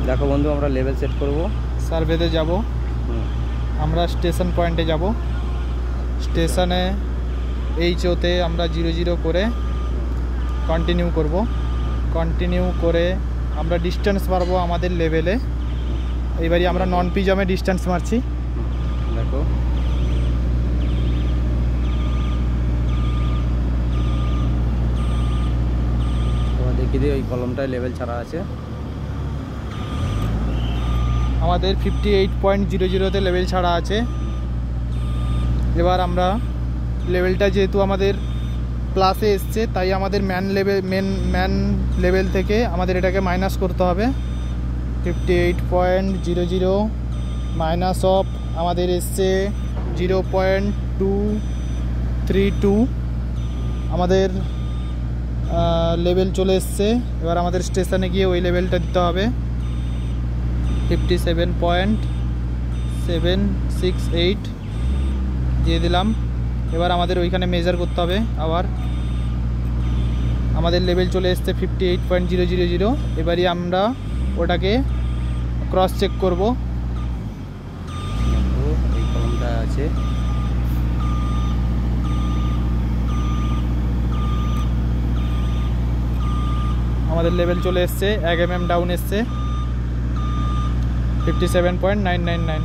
দেখো বন্ধু, আমরা লেভেল সেট করব, সার্ভেতে যাব। আমরা স্টেশন পয়েন্টে যাব। স্টেশনে এইচওতে আমরা 0 করে কন্টিনিউ করব। কন্টিনিউ করে আমরা ডিস্টেন্স মারবো আমাদের লেভেলে। এইবারই আমরা নন পিজমে ডিস্টেন্স মারছি। দেখো দেখিয়ে দিই, ওই কলমটায় লেভেল ছাড়া আছে। আমাদের 58.00-তে লেভেল ছাড়া আছে। এবার আমরা লেভেলটা যেহেতু আমাদের প্লাসে এসছে, তাই আমাদের ম্যান লেভেল থেকে আমাদের এটাকে মাইনাস করতে হবে। 58.00 মাইনাস অফ আমাদের এসছে 0.232। আমাদের লেভেল চলে এসছে। এবার আমাদের স্টেশনে গিয়ে ওই লেভেলটা দিতে হবে। 57.768 দিয়ে দিলাম। এবার আমাদের ওইখানে মেজার করতে হবে। আবার আমাদের লেভেল চলে এসছে 58.000। এবারই আমরা ওটাকে ক্রস চেক করব। এই কলমটা আছে। আমাদের লেভেল চলে এসছে 1 mm ডাউন এসছে 57.999।